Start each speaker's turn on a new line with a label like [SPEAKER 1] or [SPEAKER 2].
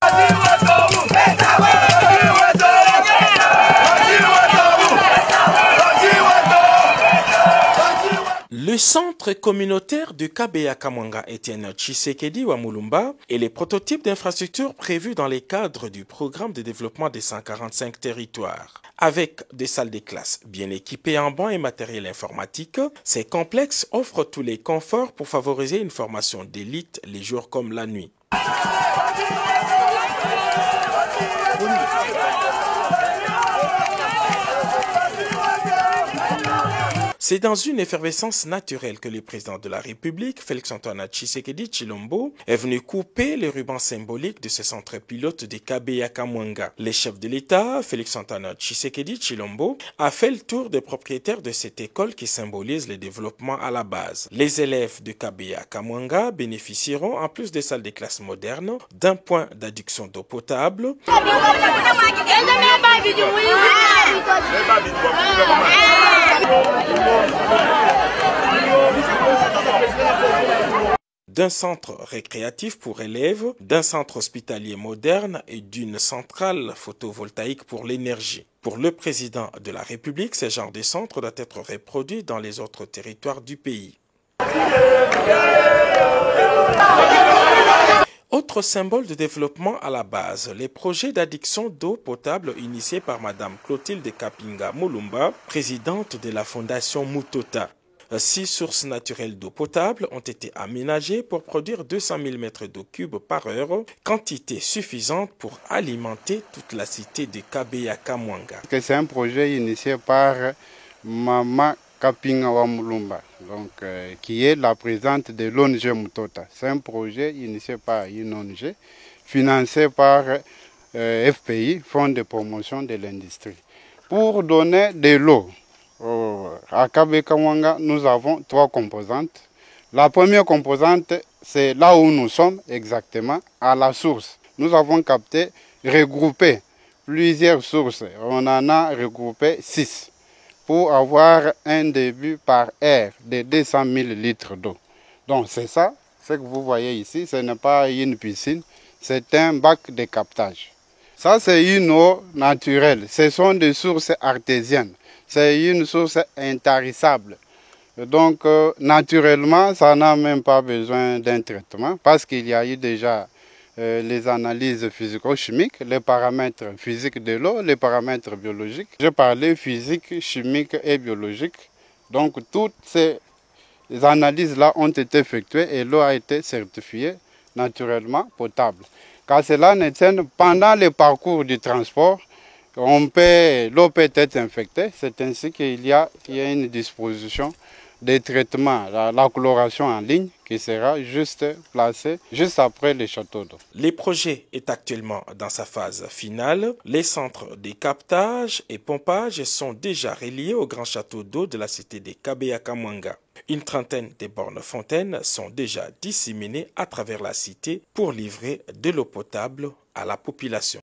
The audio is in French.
[SPEAKER 1] Le centre communautaire de Kabeya Kamwanga Etienne Tshisekedi Wamulumba est les prototypes d'infrastructures prévus dans les cadres du programme de développement des 145 territoires. Avec des salles de classe bien équipées en bancs et matériel informatique, ces complexes offrent tous les conforts pour favoriser une formation d'élite les jours comme la nuit. C'est dans une effervescence naturelle que le président de la République, Félix-Antoine Tshisekedi Tshilombo, est venu couper les rubans symboliques de ce centre pilote de Kabeya Kamwanga. Le chef de l'État, Félix-Antoine Tshisekedi Tshilombo, a fait le tour des propriétaires de cette école qui symbolise le développement à la base. Les élèves de Kabeya Kamwanga bénéficieront, en plus des salles de classe modernes, d'un point d'adduction d'eau potable, d'un centre récréatif pour élèves, d'un centre hospitalier moderne et d'une centrale photovoltaïque pour l'énergie. Pour le président de la République, ce genre de centre doit être reproduit dans les autres territoires du pays. Autre symbole de développement à la base, les projets d'adduction d'eau potable initiés par Mme Clotilde Kapinga Mulumba, présidente de la Fondation Mutota. 6 sources naturelles d'eau potable ont été aménagées pour produire 200 000 mètres d'eau cube par heure, quantité suffisante pour alimenter toute la cité de Kabeya Kamwanga.
[SPEAKER 2] C'est un projet initié par Mama Kapinga Mulumba, qui est la présidente de l'ONG Mutota. C'est un projet initié par une ONG, financé par FPI, Fonds de promotion de l'industrie. Pour donner de l'eau à Kabeya Kamwanga, nous avons 3 composantes. La première composante, c'est là où nous sommes exactement, à la source. Nous avons capté, regroupé plusieurs sources. On en a regroupé 6. Pour avoir un début par heure de 200 000 litres d'eau. Donc c'est ça, ce que vous voyez ici, ce n'est pas une piscine, c'est un bac de captage. Ça c'est une eau naturelle, ce sont des sources artésiennes, c'est une source intarissable. Donc naturellement, ça n'a même pas besoin d'un traitement parce qu'il y a eu déjà les analyses physico-chimiques, les paramètres physiques de l'eau, les paramètres biologiques. Je parlais physique, chimique et biologique. Donc toutes ces analyses-là ont été effectuées et l'eau a été certifiée naturellement potable. Car cela ne tient pendant le parcours du transport, l'eau peut être infectée. C'est ainsi qu'il y a une disposition de traitement, la chloration en ligne, qui sera juste placée juste après les châteaux d'eau.
[SPEAKER 1] Le projet est actuellement dans sa phase finale. Les centres de captage et pompage sont déjà reliés au grand château d'eau de la cité de Kabeya Kamwanga. Une trentaine de bornes fontaines sont déjà disséminées à travers la cité pour livrer de l'eau potable à la population.